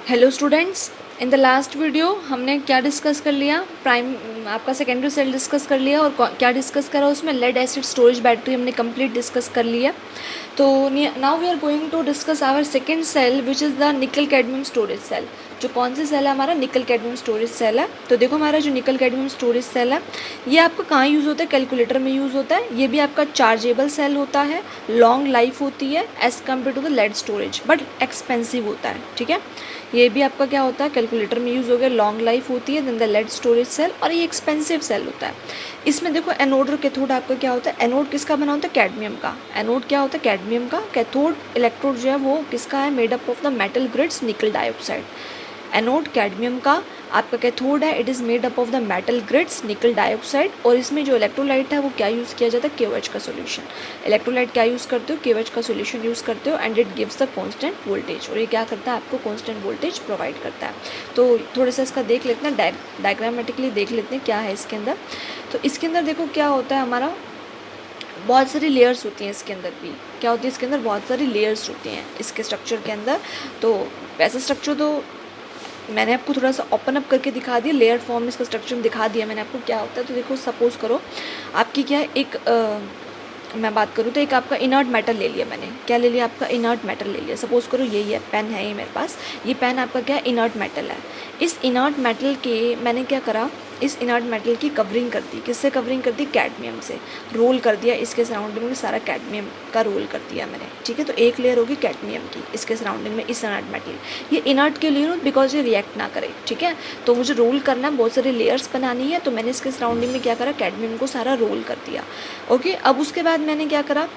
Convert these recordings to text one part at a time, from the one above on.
Hello students, in the last video हमने क्या discuss कर लिया? आपका सेकेंडरी सेल डिस्कस कर लिया और क्या डिस्कस करा उसमें? लेड एसिड स्टोरेज बैटरी हमने कंप्लीट डिस्कस कर लिया। तो now we are going to discuss our second cell which is the nickel cadmium storage cell. जो कौन सी सेल है? हमारा निकल कैडमियम स्टोरेज सेल है। तो देखो हमारा जो निकल कैडमियम स्टोरेज सेल है ये आपका कहाँ यूज़ होता है? कैलकुलेटर में यूज़ होता है। ये भी आपका चार्जेबल सेल होता है, लॉन्ग लाइफ होती है as compared to the lead storage, but expensive होता है। ठीक है, ये भी आपका क्या होता है? कैलकुलेटर में यूज़ हो गया, लॉन्ग लाइफ होती है then the lead storage cell, और ये एक्सपेंसिव सेल होता है। इसमें देखो एनोड और कैथोड आपका क्या होता है? एनोड किसका बना होता है? कैडमियम का। एनोड क्या होता है? कैडमियम का। कैथोड इलेक्ट्रोड जो है वो किसका है? Made up of the metal grids निकल डाइऑक्साइड। एनोड कैडमियम का, आपका कैथोड है it is made up of the metal grids निकल डाइऑक्साइड, और इसमें जो इलेक्ट्रोलाइट है वो क्या यूज़ किया जाता है? KOH का सोल्यूशन। इलेक्ट्रोलाइट क्या यूज़ करते हो? KOH का सोल्यूशन यूज़ करते हो and it gives the constant voltage, और ये क्या करता है? आपको कांस्टेंट वोल्टेज प्रोवाइड करता है। तो थोड़ा सा इसका देख लेते हैं, डायग्रामेटिकली देख लेते हैं क्या है इसके अंदर। तो इसके अंदर देखो क्या होता है हमारा, बहुत सारी लेयर्स होती हैं इसके अंदर भी। क्या होती है इसके अंदर? बहुत सारी लेयर्स होती हैं इसके स्ट्रक्चर के अंदर। तो वैसा स्ट्रक्चर तो मैंने आपको थोड़ा सा ओपन अप करके दिखा दिया, लेयर फॉर्म में इसका स्ट्रक्चर दिखा दिया मैंने आपको क्या होता है। तो देखो सपोज़ करो आपकी क्या है, एक मैं बात करूँ तो एक आपका इनर्ट मेटल ले लिया मैंने। क्या ले लिया? आपका इनर्ट मेटल ले लिया। सपोज़ करो यही है, पेन है ये मेरे पास। ये पेन आपका क्या है? इनर्ट मेटल है। इस इनर्ट मेटल के मैंने क्या करा, इस इनर्ट मेटल की कवरिंग कर दी। किससे कवरिंग कर दी? कैडमियम से। रोल कर दिया इसके सराउंडिंग में, सारा कैडमियम का रोल कर दिया मैंने। ठीक है, तो एक लेयर होगी कैडमियम की इसके सराउंडिंग में, इस इनर्ट मेटल। ये इनर्ट के लिए बिकॉज ये रिएक्ट ना करे। ठीक है, तो मुझे रोल करना है, बहुत सारी लेयर्स बनानी है, तो मैंने इसके सराउंडिंग में क्या करा? कैडमियम को सारा रोल कर दिया। ओके, अब उसके बाद मैंने क्या करा,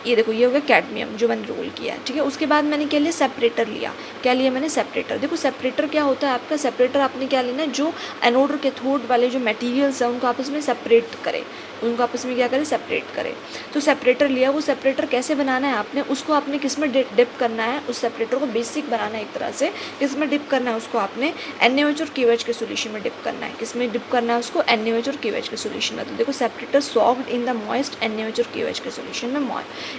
ये देखो ये हो गया कैडमियम जो मैंने रोल किया है। ठीक है, उसके बाद मैंने क्या लिया? सेपरेटर लिया। क्या लिया मैंने? सेपरेटर। देखो सेपरेटर क्या होता है आपका? सेपरेटर आपने क्या लेना है? जो एनोड और कैथोड वाले जो मटेरियल्स हैं उनको आपस में सेपरेट करे, उनको आपस में क्या करे? सेपरेट करे। तो सेपरेटर लिया। वो सेपरेटर कैसे बनाना है आपने? उसको आपने किस में डिप करना है? उस सेपरेटर को बेसिक बनाना है एक तरह से। किस में डिप करना है उसको? आपने NaOH और KOH के सोल्यूशन में डिप करना है। किस में डिप करना है उसको? NaOH और KOH के सोल्यूशन में। तो देखो separator socked in the moist NaOH और KOH के सोल्यूशन में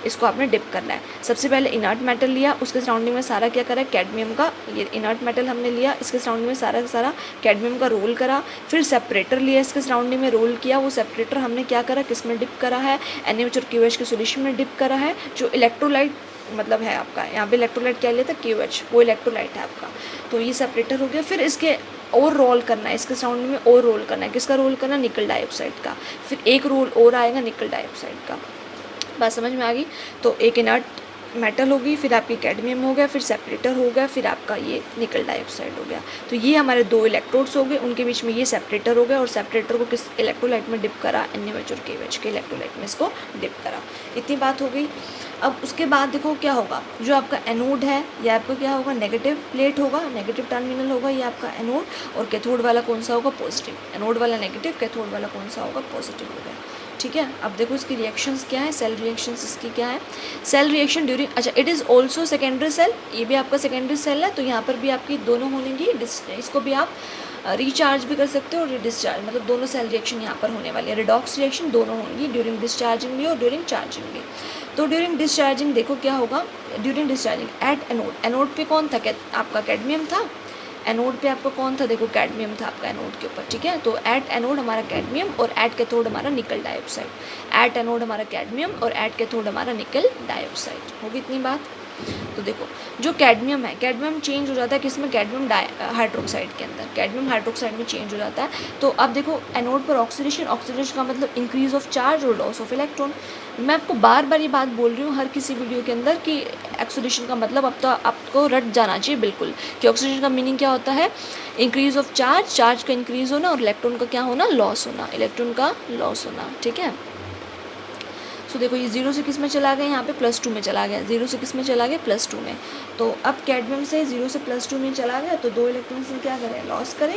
इसको आपने डिप करना है। सबसे पहले इनर्ट मेटल लिया, उसके सराउंडिंग में सारा क्या करा? कैडमियम का, ये इनर्ट मेटल हमने लिया, इसके सराउंडिंग में सारा सारा कैडमियम का रोल करा। फिर सेपरेटर लिया, इसके सराउंडिंग में रोल किया। वो सेपरेटर हमने क्या करा? किस में डिप करा है? NaOH और KOH के सोल्यूशन में डिप करा है। जो इलेक्ट्रोलाइट मतलब है आपका, यहाँ पे इलेक्ट्रोलाइट क्या लिया था? KOH, वो इलेक्ट्रोलाइट है आपका। तो ये सेपरेटर हो गया। फिर इसके और रोल करना है, इसके सराउंडिंग में और रोल करना है। किसका रोल करना? निकल डाइऑक्साइड का। फिर एक रोल और आएगा निकल डाइऑक्साइड का। बात समझ में आ गई? तो एक इनर्ट मेटल होगी, फिर आपकी कैडमियम हो गया, फिर सेपरेटर हो गया, फिर आपका ये निकल डाइऑक्साइड हो गया। तो ये हमारे दो इलेक्ट्रोड्स हो गए, उनके बीच में ये सेपरेटर हो गया, और सेपरेटर को किस इलेक्ट्रोलाइट में डिप करा? NaOH और KOH के इलेक्ट्रोलाइट में इसको डिप करा। इतनी बात हो गई। अब उसके बाद देखो क्या होगा, जो आपका एनोड है ये आपका क्या होगा? नेगेटिव प्लेट होगा, नेगेटिव टर्मिनल होगा ये आपका एनोड, और कैथोड वाला कौन सा होगा? पॉजिटिव। एनोड वाला नेगेटिव, कैथोड वाला कौन सा होगा? पॉजिटिव होगा। ठीक है, अब देखो इसकी रिएक्शंस क्या है, सेल रिएक्शंस इसकी क्या है? सेल रिएक्शन ड्यूरिंग, अच्छा it is also secondary cell, ये भी आपका सेकेंडरी सेल है, तो यहाँ पर भी आपकी दोनों होंगी। इसको भी आप रिचार्ज भी कर सकते हो और डिस्चार्ज, मतलब दोनों सेल रिएक्शन यहाँ पर होने वाली है। रिडॉक्स रिएक्शन दोनों होंगी, ड्यूरिंग डिस्चार्जिंग भी और ड्यूरिंग चार्जिंग भी। तो ड्यूरिंग डिस्चार्जिंग देखो क्या होगा, during discharging at anode, anode पे कौन था? आपका कैडमियम था। एनोड पे आपका कौन था? देखो कैडमियम था आपका एनोड के ऊपर। ठीक है, तो एट एनोड हमारा कैडमियम और एट कैथोड हमारा निकल डाइऑक्साइड। एट एनोड हमारा कैडमियम और एट कैथोड हमारा निकल डाइऑक्साइड। होगी इतनी बात? तो देखो जो कैडमियम है, कैडमियम चेंज हो जाता है किसमें? कैडमियम हाइड्रोक्साइड के अंदर, कैडमियम हाइड्रोक्साइड में चेंज हो जाता है। तो अब देखो एनोड पर ऑक्सीडेशन, ऑक्सीडेशन का मतलब इंक्रीज ऑफ चार्ज और लॉस ऑफ इलेक्ट्रॉन। मैं आपको बार बार ये बात बोल रही हूँ हर किसी वीडियो के अंदर कि ऑक्सीडेशन का मतलब अब तो आपको रट जाना चाहिए बिल्कुल, कि ऑक्सीडेशन का मीनिंग क्या होता है? इंक्रीज ऑफ चार्ज, चार्ज का इंक्रीज होना, और इलेक्ट्रॉन का क्या होना? लॉस होना, इलेक्ट्रॉन का लॉस होना। ठीक है, सो देखो ये जीरो से किस में चला गया? यहाँ पे +2 में चला गया। जीरो से किस में चला गया? +2 में। तो अब कैडमियम से जीरो से +2 में चला गया, तो दो इलेक्ट्रॉन से क्या करें? लॉस करें।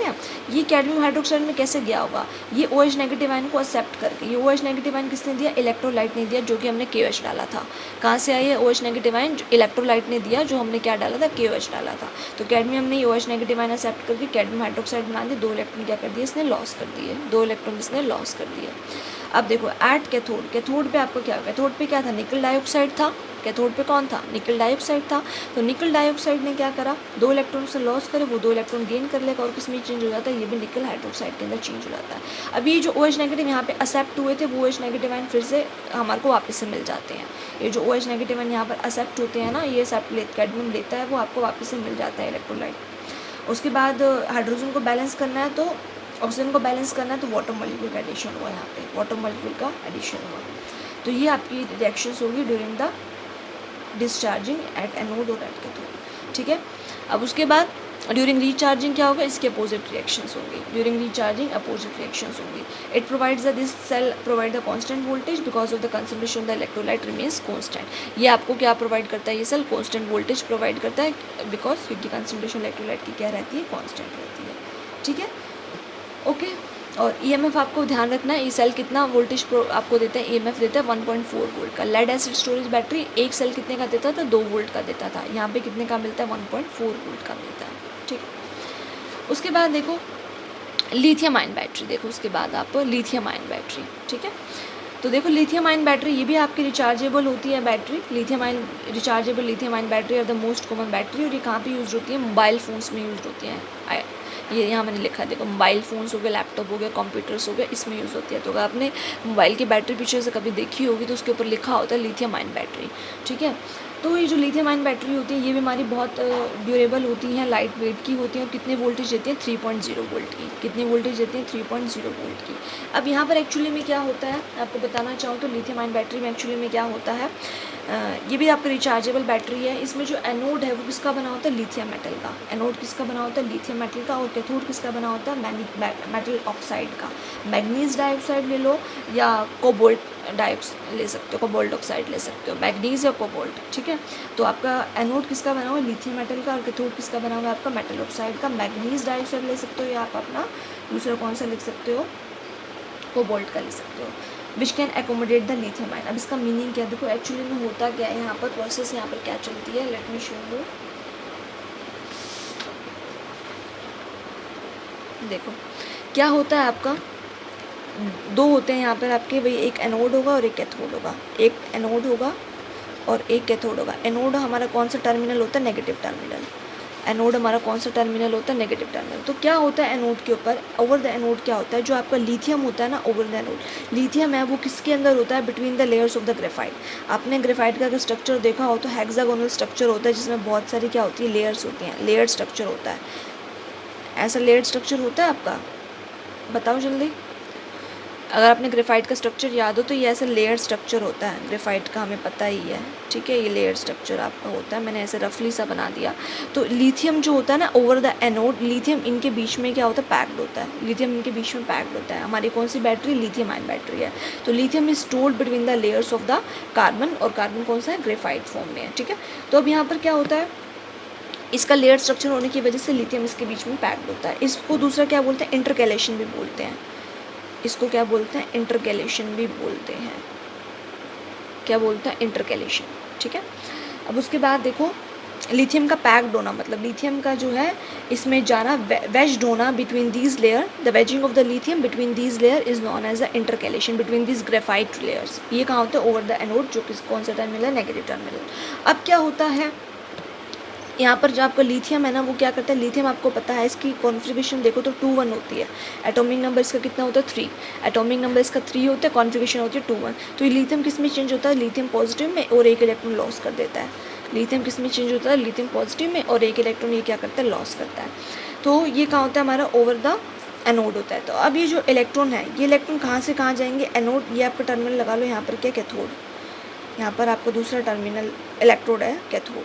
ये कैडमियम हाइड्रोक्साइड में कैसे गया होगा? ये OH नेगेटिव आयन को एक्सेप्ट करके। ये OH नेगेटिव आयन किसने दिया? इलेक्ट्रोलाइट ने दिया, जो कि हमने KOH डाला था। कहाँ से आई है OH नेगेटिव आयन? इलेक्ट्रोलाइट ने दिया, जो हमने क्या डाला था? KOH डाला था। तो कैडमियम ने OH नेगेटिव आयन एक्सेप्ट करके कैडमियम हाइड्रोक्साइड बना दिया। दो इलेक्ट्रॉन क्या कर दिए? इसने लॉस कर दिए, दो इलेक्ट्रॉन इसने लॉस कर दिए। अब देखो एट कैथोड, कैथोड पे आपको क्या? कैथोड पे क्या था? निकल डाइऑक्साइड था। कैथोड पे कौन था, निकल डाइऑक्साइड था। तो निकल डाइऑक्साइड ने क्या करा, 2 इलेक्ट्रॉन से लॉस करे, वो 2 इलेक्ट्रॉन गेन कर लेगा और किस में चेंज हो जाता है, ये भी निकल हाइड्रोक्साइड के अंदर चेंज हो जाता है। अब ये जो OH नेगेटिव यहाँ पे एक्सेप्ट हुए थे, वो OH नेगेटिव आयन फिर से हमारे को वापस से मिल जाते हैं। ये जो OH नेगेटिव आयन यहाँ पर एक्सेप्ट होते हैं ना, ये एक्सेप्ट कैडमियम लेता है, वो आपको वापस से मिल जाता है इलेक्ट्रोलाइट। उसके बाद हाइड्रोजन को बैलेंस करना है, तो ऑक्सीजन को बैलेंस करना है, तो वाटर मॉलिक्यूल का एडिशन हुआ, यहाँ पे वाटर मॉलिक्यूल का एडिशन हुआ। तो ये आपकी रिएक्शंस होगी during the discharging at anode और एट कैथोड, ठीक है। अब उसके बाद ड्यूरिंग रीचार्जिंग क्या होगा, इसके अपोजिट रिएक्शंस होंगी। ड्यूरिंग रीचार्जिंग अपोजिट रिएक्शंस होंगी। It provides this cell provide the constant voltage because of the concentration of the electrolyte remains constant. ये आपको क्या प्रोवाइड करता है, ये सेल कांस्टेंट वोल्टेज प्रोवाइड करता है बिकॉज क्योंकि कंसंट्रेशन इलेक्ट्रोलाइट की क्या रहती है, कांस्टेंट रहती है, ठीक है, ओके। और EMF आपको ध्यान रखना है, ये सेल कितना वोल्टेज आपको देता है, EMF देता है 1.4 वोल्ट का। लेड एसिड स्टोरेज बैटरी एक सेल कितने का देता था, 2 वोल्ट का देता था, यहाँ पे कितने का मिलता है, 1.4 वोल्ट का मिलता है, ठीक है। उसके बाद देखो लिथियम आयन बैटरी, देखो उसके बाद आप लिथियम आयन बैटरी, ठीक है। तो देखो लिथियम आयन बैटरी ये भी आपकी रिचार्जेबल होती है battery. Lithium ion rechargeable lithium ion battery are the most common battery, और ये कहाँ पे यूज़ होती है, मोबाइल फ़ोन्स में यूज़ होती हैं। ये यहाँ मैंने लिखा है, देखो मोबाइल फ़ोन्स हो गए, लैपटॉप हो गया, कंप्यूटर्स हो गए, इसमें यूज़ होती है। तो अगर आपने मोबाइल की बैटरी पीछे से कभी देखी होगी तो उसके ऊपर लिखा होता है लिथियम आयन बैटरी, ठीक है। तो ये जो लिथियम आयन बैटरी होती है ये भी हमारी बहुत ड्यूरेबल होती हैं, लाइट वेट की होती हैं, और कितने वोल्टेज देती हैं, 3.0 वोल्ट की। कितनी वोल्टेज देती हैं, 3.0 वोल्ट की। अब यहाँ पर एक्चुअली में क्या होता है, आपको बताना चाहूँ तो लिथियम आयन बैटरी में एक्चुअली में क्या होता है, ये भी आपका रिचार्जेबल बैटरी है। इसमें जो एनोड है वो किसका बना होता है, लिथियम मेटल का। एनोड किसका बना होता है, लिथियम मेटल का। और कैथोड किसका बना होता है, मेटल ऑक्साइड का। मैग्नीज डाइऑक्साइड ले लो या कोबाल्ट डाइऑक्साइड ले सकते हो, कोबाल्ट ऑक्साइड ले सकते हो, मैग्नीज या कोबाल्ट, ठीक है। तो आपका एनोड किसका बना हुआ है, लिथियम मेटल का। और कैथोड किसका बना हुआ है, आपका मेटल ऑक्साइड का। मैग्नीज डाइऑक्साइड ले सकते हो, या आप अपना दूसरा कौन सा लिख सकते हो, कोबाल्ट का ले सकते हो। Which can accommodate the lithium ion. अब इसका मीनिंग क्या है, देखो एक्चुअली में होता क्या है, यहाँ पर प्रोसेस यहाँ पर क्या चलती है, लेट मी शो यू। देखो क्या होता है, आपका 2 होते हैं यहाँ पर आपके, वही एक एनोड होगा और एक कैथोड होगा। एक एनोड होगा और एक कैथोड होगा। एनोड हमारा कौन सा टर्मिनल होता है, नेगेटिव टर्मिनल। एनोड हमारा कौन सा टर्मिनल होता है, नेगेटिव टर्मिनल। तो क्या होता है एनोड के ऊपर, ओवर द एनोड क्या होता है, जो आपका लिथियम होता है ना, ओवर द एनोड लिथियम है वो किसके अंदर होता है, between the layers of the graphite. आपने ग्रेफाइट का अगर स्ट्रक्चर देखा हो तो हेक्सागोनल स्ट्रक्चर होता है, जिसमें बहुत सारी क्या होती है, लेयर्स होती हैं। लेयर्ड स्ट्रक्चर होता है, ऐसा लेयर्ड स्ट्रक्चर होता है आपका, बताओ जल्दी। अगर आपने ग्रेफाइट का स्ट्रक्चर याद हो तो ये ऐसा लेयर स्ट्रक्चर होता है ग्रेफाइट का, हमें पता ही है, ठीक है। ये लेयर स्ट्रक्चर आपका होता है, मैंने ऐसे रफली सा बना दिया। तो लिथियम जो होता है ना, ओवर द एनोड, लिथियम इनके बीच में क्या होता है, पैक्ड होता है। लिथियम इनके बीच में पैक्ड होता है। हमारी कौन सी बैटरी, लिथियम आयन बैटरी है। तो lithium is stored between the layers of the carbon, और कार्बन कौन सा है, ग्रेफाइट फॉर्म में है, ठीक है। तो अब यहाँ पर क्या होता है, इसका लेयर स्ट्रक्चर होने की वजह से लिथियम इसके बीच में पैक्ड होता है। इसको दूसरा क्या बोलते हैं, इंटरकैलेशन भी बोलते हैं। इसको क्या बोलते हैं, इंटरकैलेशन भी बोलते हैं। क्या बोलते हैं, इंटरकैलेशन, ठीक है। अब उसके बाद देखो लिथियम का पैक्ड होना, मतलब लिथियम का जो है इसमें जाना, वेज्ड होना between these layer. The wedging of the lithium between these layer is known as the intercalation between these graphite layers. ये कहाँ होता है, ओवर द एनोड, जो किस कौन सा टर्मिनल है, नेगेटिव टर्मिनल। अब क्या होता है यहाँ पर, जो आपका लिथियम है ना वो क्या करता है, लिथियम आपको पता है इसकी कॉन्फ़िगरेशन देखो तो 2-1 होती है। एटॉमिक नंबर इसका कितना होता है, 3। एटॉमिक नंबर इसका 3 होता है, कॉन्फ़िगरेशन होती है 2-1। तो ये लिथियम किस में चेंज होता है, लिथियम पॉजिटिव में, और एक इलेक्ट्रॉन लॉस कर देता है। लिथियम किस में चेंज होता है, लिथियम पॉजिटिव में, और एक इलेक्ट्रॉन ये क्या करता है, लॉस करता है। तो ये कहाँ होता है, हमारा ओवर द एनोड होता है। तो अब ये जो इलेक्ट्रॉन है, ये इलेक्ट्रॉन कहाँ से कहाँ जाएंगे, एनोड, ये आपका टर्मिनल लगा लो यहाँ पर क्या, कैथोड। यहाँ पर आपका दूसरा टर्मिनल इलेक्ट्रोड है, कैथोड,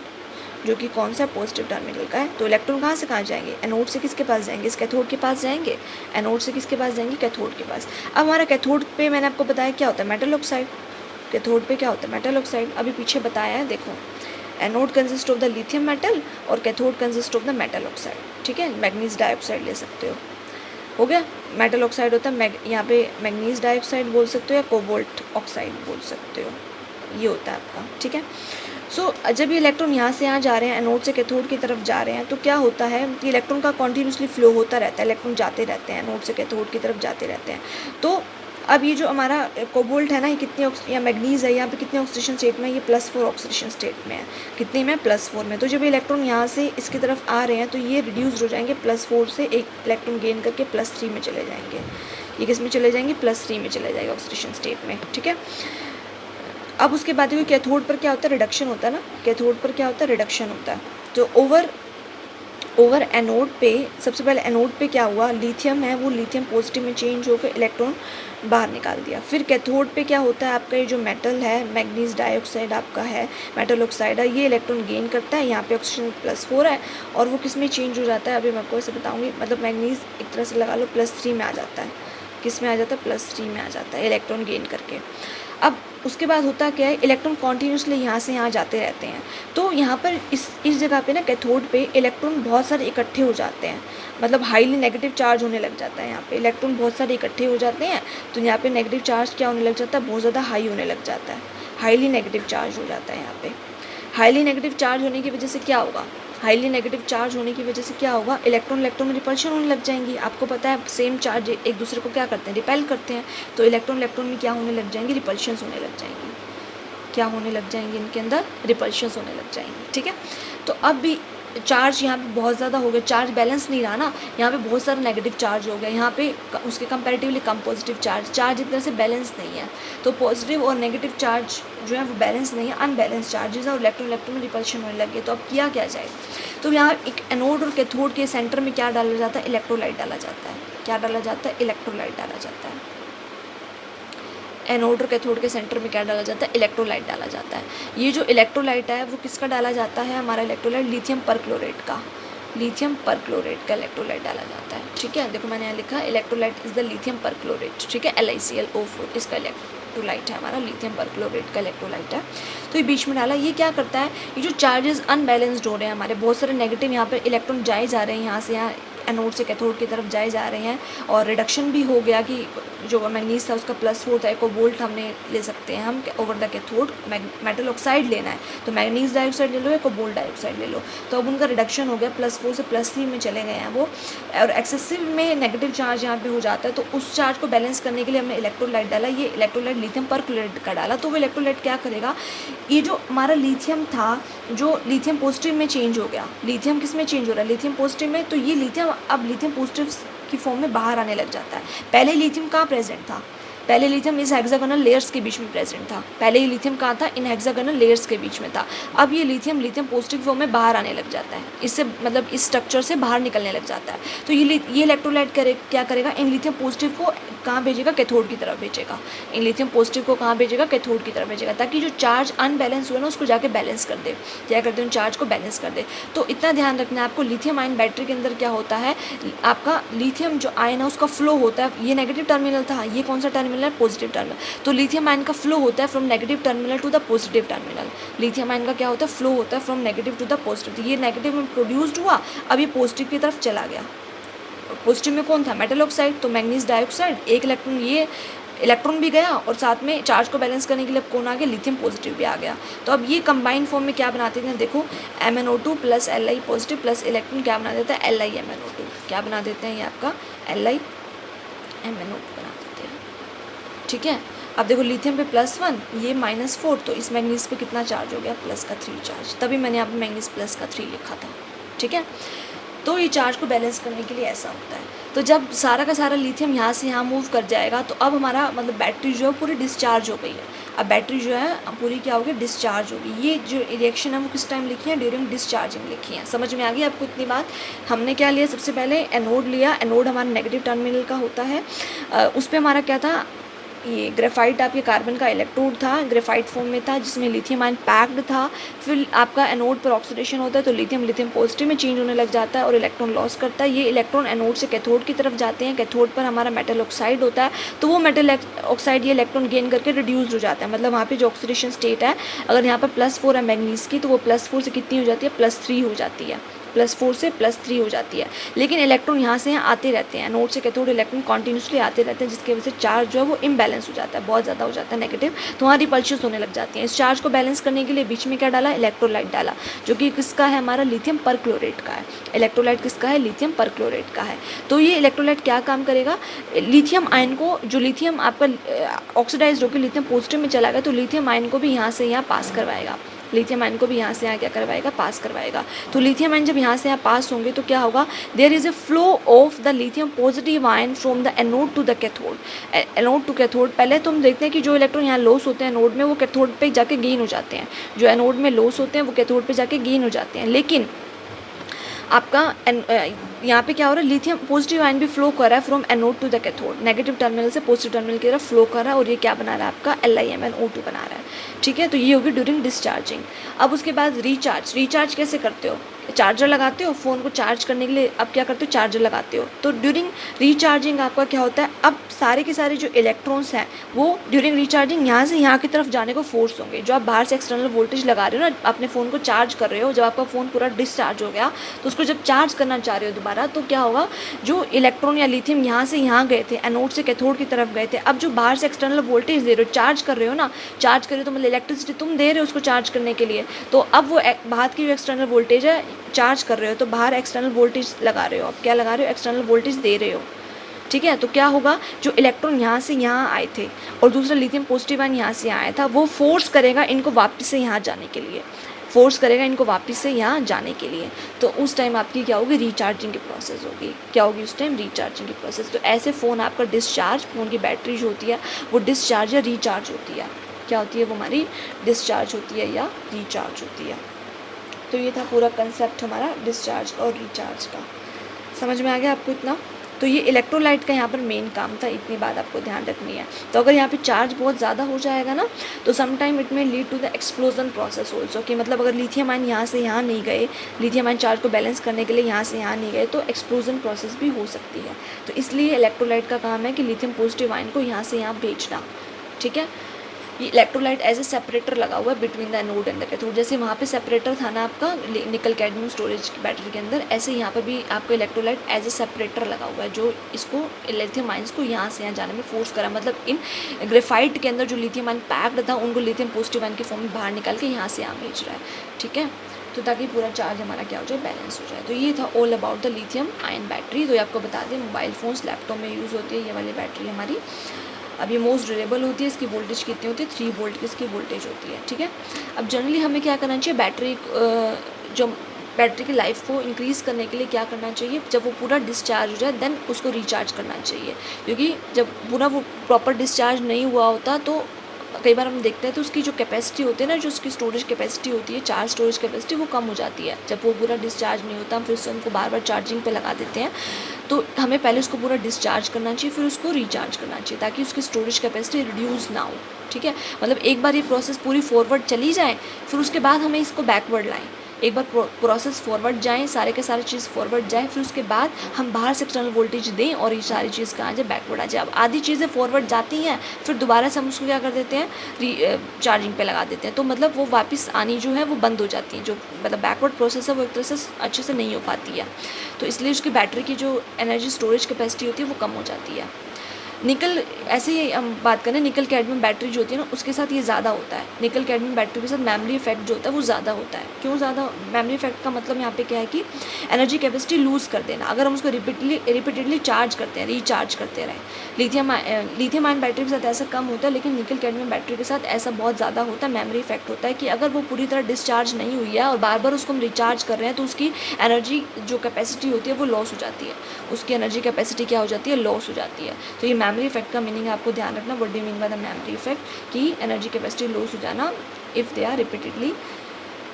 जो कि कौन सा, पॉजिटिव टर्मिनल का है। तो इलेक्ट्रॉन कहाँ से कहाँ जाएंगे, एनोड से किसके पास जाएंगे, इस कैथोड के पास जाएंगे। एनोड से किसके पास जाएंगे, कैथोड के पास। अब हमारा कैथोड पे मैंने आपको बताया क्या होता है, मेटल ऑक्साइड। कैथोड पे क्या होता है, मेटल ऑक्साइड। अभी पीछे बताया है, देखो anode consist of the lithium metal और cathode consist of the metal oxide, ठीक है। मैग्नीज डाइऑक्साइड ले सकते हो गया। मेटल ऑक्साइड होता है, यहाँ पे मैग्नीज डाइऑक्साइड बोल सकते हो या कोबाल्ट ऑक्साइड बोल सकते हो, ये होता है आपका, ठीक है। सो जब ये इलेक्ट्रॉन यहाँ से यहाँ जा रहे हैं, एनोड से कैथोड की तरफ जा रहे हैं, तो क्या होता है कि इलेक्ट्रॉन का कॉन्टीन्यूसली फ्लो होता रहता है। इलेक्ट्रॉन जाते रहते हैं, एनोड से कैथोड की तरफ जाते रहते हैं। तो अब ये जो हमारा कोबाल्ट है ना, ये कितने या मैग्नीज है, यहाँ पे कितने ऑक्सीडेशन स्टेट में, ये +4 ऑक्सीडेशन स्टेट में है। कितने में? +4 में। तो जब ये इलेक्ट्रॉन यहाँ से इसकी तरफ आ रहे हैं तो ये रिड्यूस हो जाएंगे, +4 से एक इलेक्ट्रॉन गेन करके +3 में चले जाएंगे। ये किस में चले जाएंगे? +3 में चले जाएगा ऑक्सीडेशन स्टेट में, ठीक है। अब उसके बाद कैथोड पर क्या होता है? रिडक्शन होता है ना। कैथोड पर क्या होता है? रिडक्शन होता है। तो ओवर एनोड पे, सबसे पहले एनोड पे क्या हुआ? लिथियम है, वो लिथियम पॉजिटिव में चेंज होकर इलेक्ट्रॉन बाहर निकाल दिया। फिर कैथोड पे क्या होता है? आपका ये जो मेटल है, मैग्नीज डाइऑक्साइड आपका है, मेटल ऑक्साइड है, ये इलेक्ट्रॉन गेन करता है। यहाँ पे ऑक्सीजन +4 है और वो किस में चेंज हो जाता है? अभी मैं आपको ऐसे बताऊँगी। मतलब मैग्नीज एक तरह से लगा लो +3 में आ जाता है। किस में आ जाता है? +3 में आ जाता है इलेक्ट्रॉन गेन करके। अब उसके बाद होता क्या है? इलेक्ट्रॉन कॉन्टीन्यूसली यहाँ से यहाँ जाते रहते हैं। तो यहाँ पर इस जगह पे ना, कैथोड पे इलेक्ट्रॉन बहुत सारे इकट्ठे हो जाते हैं। मतलब हाईली नेगेटिव चार्ज होने लग जाता है। यहाँ पे इलेक्ट्रॉन बहुत सारे इकट्ठे हो जाते हैं, तो यहाँ पे नेगेटिव चार्ज क्या होने लग जाता है? बहुत ज़्यादा हाई होने लग जाता है। हाईली नेगेटिव चार्ज हो जाता है यहाँ पे। हाईली नेगेटिव चार्ज होने की वजह से क्या होगा? हाईली नेगेटिव चार्ज होने की वजह से क्या होगा? इलेक्ट्रॉन में रिपल्शन होने लग जाएंगी। आपको पता है सेम चार्ज एक दूसरे को क्या करते हैं? रिपेल करते हैं। तो इलेक्ट्रॉन में क्या होने लग जाएंगी? रिपल्शंस होने लग जाएंगी। क्या होने लग जाएंगे? इनके अंदर रिपल्शंस होने लग जाएंगी, ठीक है। तो अब भी चार्ज यहाँ पे बहुत ज़्यादा हो गया, चार्ज बैलेंस नहीं रहा ना, यहाँ पे बहुत सारा नेगेटिव चार्ज हो गया। यहाँ पे उसके कंपैरेटिवली कम पॉजिटिव चार्ज एक तरह से बैलेंस नहीं है। तो पॉजिटिव और नेगेटिव चार्ज जो है वो बैलेंस नहीं है, अनबैलेंस चार्जेस है और इलेक्ट्रॉन में रिपल्शन होने लग गया। तो अब किया क्या जाए? तो यहाँ एक एनोड और कैथोड के सेंटर में क्या डाला जाता है? इलेक्ट्रोलाइट डाला जाता है। क्या डाला जाता है? इलेक्ट्रोलाइट डाला जाता है। एनोड और कैथोड के सेंटर में क्या डाला जाता है? इलेक्ट्रोलाइट डाला जाता है। ये जो इलेक्ट्रोलाइट है वो किसका डाला जाता है? हमारा इलेक्ट्रोलाइट लिथियम परक्लोरेट का। लिथियम परक्लोरेट का इलेक्ट्रोलाइट डाला जाता है, ठीक है। देखो मैंने यहाँ लिखा है electrolyte is the lithium perchlorate, ठीक है। LiClO4 इसका इलेक्ट्रोलाइट है, हमारा लिथियम परक्लोरेट का इलेक्ट्रोलाइट है। तो ये बीच में डाला। ये क्या करता है? ये जो चार्जेस अनबैलेंस्ड हो रहे हैं, हमारे बहुत सारे नेगेटिव यहाँ पर इलेक्ट्रॉन जाए जा रहे हैं, यहाँ से यहाँ एनोड से कैथोड की तरफ जाए जा रहे हैं और रिडक्शन भी हो गया कि जो मैग्नीज था उसका +4 था। कोबाल्ट हमने ले सकते हैं हम over the cathode. Metal oxide लेना है तो मैग्नीज डाइऑक्साइड ले लो या कोबाल्ट डाइऑक्साइड ले लो। तो अब उनका रिडक्शन हो गया, +4 से +3 में चले गए हैं वो, और एक्सेसिव में नेगेटिव चार्ज यहाँ पे हो जाता है। तो उस चार्ज को बैलेंस करने के लिए हमने इलेक्ट्रोलाइट डाला। ये इलेक्ट्रोलाइट लिथियम परक्लोरेट का डाला। तो वो इलेक्ट्रोलाइट क्या करेगा? ये जो हमारा लिथियम था, जो लिथियम पॉजिटिव में चेंज हो गया। लिथियम किस में चेंज हो रहा है? लिथियम पॉजिटिव में। तो ये लिथियम अब लिथियम पॉजिटिव की फॉर्म में बाहर आने लग जाता है। पहले लिथियम कहाँ प्रेजेंट था? पहले लिथियम इस हेक्सागोनल लेयर्स के बीच में प्रेजेंट था। पहले ये लिथियम कहाँ था? इन हेक्सागोनल लेयर्स के बीच में था। अब ये लिथियम पॉजिटिव फॉर्म में बाहर आने लग जाता है, इससे मतलब इस स्ट्रक्चर से बाहर निकलने लग जाता है। तो ये इलेक्ट्रोलाइट क्या करेगा? इन लिथियम पॉजिटिव को कहाँ भेजेगा? कैथोड की तरफ भेजेगा। इन लिथियम पॉजिटिव को कहाँ भेजेगा? कैथोड की तरफ भेजेगा, ताकि जो चार्ज अनबैलेंस हुआ ना उसको जाके बैलेंस कर दे। क्या कर दे? उन चार्ज को बैलेंस कर दे। तो इतना ध्यान रखना है आपको। लिथियम आयन बैटरी के अंदर क्या होता है? आपका लिथियम जो आयन है उसका फ्लो होता है। ये नेगेटिव टर्मिनल था, ये कौन सा टर्मिनल है? Positive terminal. तो लिथियम आयन का फ्लो होता है from negative terminal to the positive terminal. Lithium ion का क्या होता है? फ्लो होता है from negative to the positive. ये नेगेटिव में प्रोड्यूस्ड हुआ, अब ये पॉजिटिव की तरफ चला गया। पॉजिटिव में कौन था? Metal oxide. तो मैग्नीज डाइऑक्साइड, एक इलेक्ट्रॉन, ये इलेक्ट्रॉन भी गया और साथ में चार्ज को बैलेंस करने के लिए कौन आ गया? लिथियम पॉजिटिव भी आ गया। तो अब ये कंबाइंड फॉर्म में क्या बनाते हैं? देखो MnO2 + Li positive plus electron क्या बना देता है? LiMnO2। क्या बना देते हैं? ये आपका LiMnO2 बना देते हैं, ठीक है। अब देखो लिथियम पे +1, ये -4, तो इस मैग्नीज पे कितना चार्ज हो गया? +3 चार्ज। तभी मैंने यहाँ पे मैग्नीज +3 लिखा था, ठीक है। तो ये चार्ज को बैलेंस करने के लिए ऐसा होता है। तो जब सारा का सारा लिथियम यहाँ से यहाँ मूव कर जाएगा तो अब हमारा मतलब बैटरी जो है पूरी डिस्चार्ज हो गई है। अब बैटरी जो है पूरी क्या होगी? डिस्चार्ज होगी। ये जो रिएक्शन है वो किस टाइम लिखी है? ड्यूरिंग डिस्चार्जिंग लिखी है। समझ में आ गई आपको इतनी बात? हमने क्या लिया? सबसे पहले एनोड लिया। एनोड हमारा नेगेटिव टर्मिनल का होता है। उस पर हमारा क्या था? ये ग्रेफाइट आपके कार्बन का इलेक्ट्रोड था, ग्रेफाइट फॉर्म में था, जिसमें लिथियम आयन पैक्ड था। फिर आपका एनोड पर ऑक्सीडेशन होता है तो लिथियम पॉजिटिव में चेंज होने लग जाता है और इलेक्ट्रॉन लॉस करता है। ये इलेक्ट्रॉन एनोड से कैथोड की तरफ जाते हैं। कैथोड पर हमारा मेटल ऑक्साइड होता है, तो वो मेटल ऑक्साइड ये इलेक्ट्रॉन गेन करके रिड्यूस हो जाता है। मतलब वहाँ पे जो ऑक्सीडेशन स्टेट है, अगर यहाँ पर +4 है मैग्नीज की, तो वो +4 से कितनी हो जाती है? +3 हो जाती है। +4 से +3 हो जाती है। लेकिन इलेक्ट्रॉन यहाँ से यहाँ आते रहते हैं, एनोड से कैथोड इलेक्ट्रॉन कॉन्टिन्यूसली आते रहते हैं, जिसकी वजह से चार्ज जो है वो इम्बैलेंस हो जाता है, बहुत ज़्यादा हो जाता है नेगेटिव, तो वहाँ रिपल्शंस होने लग जाती हैं। इस चार्ज को बैलेंस करने के लिए बीच में क्या डाला, इलेक्ट्रोलाइट डाला, जो कि किसका है, हमारा लिथियम परक्लोरेट का है। इलेक्ट्रोलाइट किसका है, लिथियम परक्लोरेट का है। तो ये इलेक्ट्रोलाइट क्या काम करेगा, लिथियम आयन को, जो लिथियम आपका ऑक्सीडाइज होकर लिथियम पॉजिटिव में चला गया, तो लिथियम आयन को भी यहाँ से यहाँ पास करवाएगा, लिथियम आयन को भी यहाँ से यहाँ क्या करवाएगा, पास करवाएगा। तो लिथियम आयन जब यहाँ से यहाँ पास होंगे तो क्या होगा, there is a flow of the lithium positive ion from the anode to the cathode, anode to cathode. पहले तो हम देखते हैं कि जो इलेक्ट्रॉन यहाँ लॉस होते हैं एनोड में, वो कैथोड पे जाके गेन हो जाते हैं, जो एनोड में लॉस होते हैं वो कैथोड पे जाके गेन हो जाते हैं। लेकिन आपका यहाँ पे क्या हो रहा है, लिथियम पॉजिटिव आयन भी फ्लो कर रहा है from anode to the cathode, negative terminal से पॉजिटिव टर्मिनल की तरफ फ्लो कर रहा है, और ये क्या बना रहा है, आपका LiMnO2 बना रहा है। ठीक है, तो ये होगी ड्यूरिंग डिस्चार्जिंग। अब उसके बाद रिचार्ज कैसे करते हो, चार्जर लगाते हो फ़ोन को चार्ज करने के लिए, अब क्या करते हो, चार्जर लगाते हो। तो ड्यूरिंग रिचार्जिंग आपका क्या होता है, अब सारे के सारे जो इलेक्ट्रॉन्स हैं वो ड्यूरिंग रिचार्जिंग यहाँ से यहाँ की तरफ जाने को फोर्स होंगे। जो आप बाहर से एक्सटर्नल वोल्टेज लगा रहे हो ना, अपने फ़ोन को चार्ज कर रहे हो, जब आपका फ़ोन पूरा डिस्चार्ज हो गया तो उसको जब चार्ज करना चाह रहे हो दोबारा, तो क्या होगा, जो इलेक्ट्रॉन या लिथियम यहाँ से यहाँ गए थे, एनोड से कैथोड की तरफ गए थे, अब जो बाहर से एक्सटर्नल वोल्टेज दे रहे हो, चार्ज कर रहे हो ना, चार्ज कर रहे हो तो मतलब इलेक्ट्रिसिटी तुम दे रहे हो उसको चार्ज करने के लिए, तो अब वो बाहर की जो एक्सटर्नल वोल्टेज है, चार्ज कर रहे हो तो बाहर एक्सटर्नल वोल्टेज लगा रहे हो, अब क्या लगा रहे हो, एक्सटर्नल वोल्टेज दे रहे हो। ठीक है, तो क्या होगा, जो इलेक्ट्रॉन यहाँ से यहाँ आए थे और दूसरा लिथियम पॉजिटिव आयन यहाँ से यहाँ आया था, वो फोर्स करेगा इनको वापस से यहाँ जाने के लिए, फोर्स करेगा इनको वापस से यहाँ जाने के लिए। तो उस टाइम आपकी क्या होगी, रिचार्जिंग की प्रोसेस होगी। क्या होगी उस टाइम, रिचार्जिंग की प्रोसेस। तो ऐसे फ़ोन आपका डिस्चार्ज, फ़ोन की बैटरी जो होती है वो डिस्चार्ज या रिचार्ज होती है। क्या होती है वो, हमारी डिस्चार्ज होती है या रिचार्ज होती है। तो ये था पूरा कंसेप्ट हमारा डिस्चार्ज और रिचार्ज का। समझ में आ गया आपको इतना। तो ये इलेक्ट्रोलाइट का यहाँ पर मेन काम था, इतनी बात आपको ध्यान रखनी है। तो अगर यहाँ पे चार्ज बहुत ज़्यादा हो जाएगा ना, तो सम टाइम इट में lead to the explosion process also, कि मतलब अगर लिथियम आयन यहाँ से यहाँ नहीं गए, लिथियम आयन चार्ज को बैलेंस करने के लिए यहाँ से यहाँ नहीं गए, तो एक्सप्लोजन प्रोसेस भी हो सकती है। तो इसलिए इलेक्ट्रोलाइट का काम है कि लिथियम पॉजिटिव आयन को यहाँ से यहाँ भेजना। ठीक है, ये इलेक्ट्रोलाइट एज ए सेपरेटर लगा हुआ है between the anode and the cathode. जैसे वहाँ पे सेपरेटर था ना आपका निकल कैडमियम स्टोरेज की बैटरी के अंदर, ऐसे यहाँ पर भी आपका इलेक्ट्रोलाइट एज ए सेपरेटर लगा हुआ है, जो इसको लिथियम आयंस को यहाँ से यहाँ जाने में फोर्स करा। मतलब इन ग्रेफाइट के अंदर जो लिथियम आयन पैक्ड था, उनको लिथियम पॉजिटिव आयन के फॉर्म में बाहर निकाल के यहाँ से यहाँ भेज रहा है। ठीक है, तो ताकि पूरा चार्ज हमारा क्या हो जाए, बैलेंस हो जाए। तो ये था all about the lithium ion battery. तो ये आपको बता दें, मोबाइल फ़ोन्स, लैपटॉप में यूज़ होती है ये वाली बैटरी हमारी। अब ये मोस्ट ड्यूरेबल होती है, इसकी वोल्टेज कितनी होती है, 3 वोल्ट की इसकी वोल्टेज होती है। ठीक है, अब जनरली हमें क्या करना चाहिए, जो बैटरी की लाइफ को इंक्रीज़ करने के लिए क्या करना चाहिए, जब वो पूरा डिस्चार्ज हो जाए देन उसको रिचार्ज करना चाहिए। क्योंकि जब पूरा वो प्रॉपर डिस्चार्ज नहीं हुआ होता तो कई बार हम देखते हैं तो उसकी जो कैपेसिटी होती है ना, जो उसकी स्टोरेज कैपेसिटी होती है, चार्ज स्टोरेज कैपेसिटी, वो कम हो जाती है। जब वो पूरा डिस्चार्ज नहीं होता, हम फिर उसको बार बार चार्जिंग पे लगा देते हैं। तो हमें पहले उसको पूरा डिस्चार्ज करना चाहिए, फिर उसको रिचार्ज करना चाहिए, ताकि उसकी स्टोरेज कैपेसिटी रिड्यूस ना हो। ठीक है, मतलब एक बार ये प्रोसेस पूरी फॉरवर्ड चली जाए, फिर उसके बाद हमें इसको बैकवर्ड लाएँ। एक बार प्रोसेस फॉरवर्ड जाएँ, सारे के सारे चीज़ फॉरवर्ड जाए, फिर उसके बाद हम बाहर से एक्सटर्नल वोल्टेज दें और ये सारी चीज़ कहाँ जाए, बैकवर्ड आ जाए। अब आधी चीज़ें फॉरवर्ड जाती हैं, फिर दोबारा से हम उसको क्या कर देते हैं, चार्जिंग पे लगा देते हैं। तो मतलब वो वापस आनी जो है वो बंद हो जाती है, जो मतलब बैकवर्ड प्रोसेस है वो एक तरह से अच्छे से नहीं हो पाती है। तो इसलिए उसकी बैटरी की जो एनर्जी स्टोरेज कैपेसिटी होती है वो कम हो जाती है। निकल, ऐसे ही हम बात करें, निकल कैडमियम बैटरी जो होती है ना, उसके साथ ये ज़्यादा होता है। निकल कैडमियम बैटरी के साथ मेमोरी इफेक्ट जो होता है वो ज़्यादा होता है। क्यों ज़्यादा? मेमोरी इफेक्ट का मतलब यहाँ पे क्या है कि एनर्जी कैपेसिटी लूज़ कर देना। अगर हम उसको रिपीटेडली चार्ज करते हैं, रिचार्ज करते रहें। लिथियम आयन बैटरी के साथ ऐसा कम होता है, लेकिन निकल कैडमियम बैटरी के साथ ऐसा बहुत ज़्यादा होता है। मेमोरी इफेक्ट होता है कि अगर वो पूरी तरह डिस्चार्ज नहीं हुई है और बार बार उसको हम रिचार्ज कर रहे हैं, तो उसकी एनर्जी जो कैपेसिटी होती है वो लॉस हो जाती है। उसकी एनर्जी कैपेसिटी क्या हो जाती है, लॉस हो जाती है। तो ये मेमोरी इफेक्ट का मीनिंग आपको ध्यान रखना। What do you mean by the memory effect? कि एनर्जी कैपेसिटी लॉस हो जाना if they are repeatedly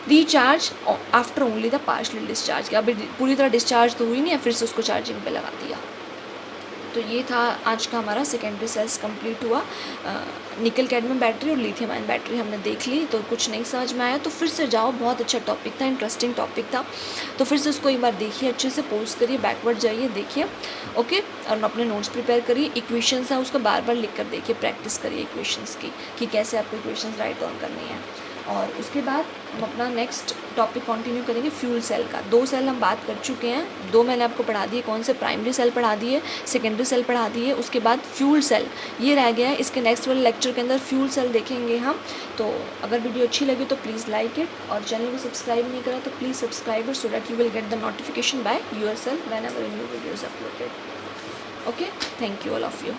recharge after only the partially discharge. अभी पूरी तरह डिस्चार्ज तो हुई नहीं है, फिर से उसको चार्जिंग पे लगा दिया। तो ये था आज का हमारा सेकेंडरी सेल्स कंप्लीट हुआ। निकल कैडमियम बैटरी और लिथियम आयन बैटरी हमने देख ली। तो कुछ नहीं समझ में आया तो फिर से जाओ, बहुत अच्छा टॉपिक था, इंटरेस्टिंग टॉपिक था। तो फिर से उसको एक बार देखिए, अच्छे से पॉज करिए, बैकवर्ड जाइए, देखिए, ओके। और अपने नोट्स प्रिपेयर करिए। इक्वेशंस है उसको बार बार लिख कर देखिए, प्रैक्टिस करिए इक्वेशंस की कि कैसे आपको इक्वेशंस राइट डाउन करनी है। और उसके बाद हम अपना नेक्स्ट टॉपिक कंटिन्यू करेंगे फ्यूल सेल का। 2 सेल हम बात कर चुके हैं, 2 मैंने आपको पढ़ा दिए, कौन से प्राइमरी सेल पढ़ा दिए, सेकेंडरी सेल पढ़ा दिए, उसके बाद फ्यूल सेल ये रह गया है। इसके नेक्स्ट वाले लेक्चर के अंदर फ्यूल सेल देखेंगे हम। तो अगर वीडियो अच्छी लगी तो प्लीज़ लाइक इट, और चैनल को सब्सक्राइब नहीं करा तो please subscribe it so that you will get the notification by your self whenever new videos uploaded. Okay, thank you all of you.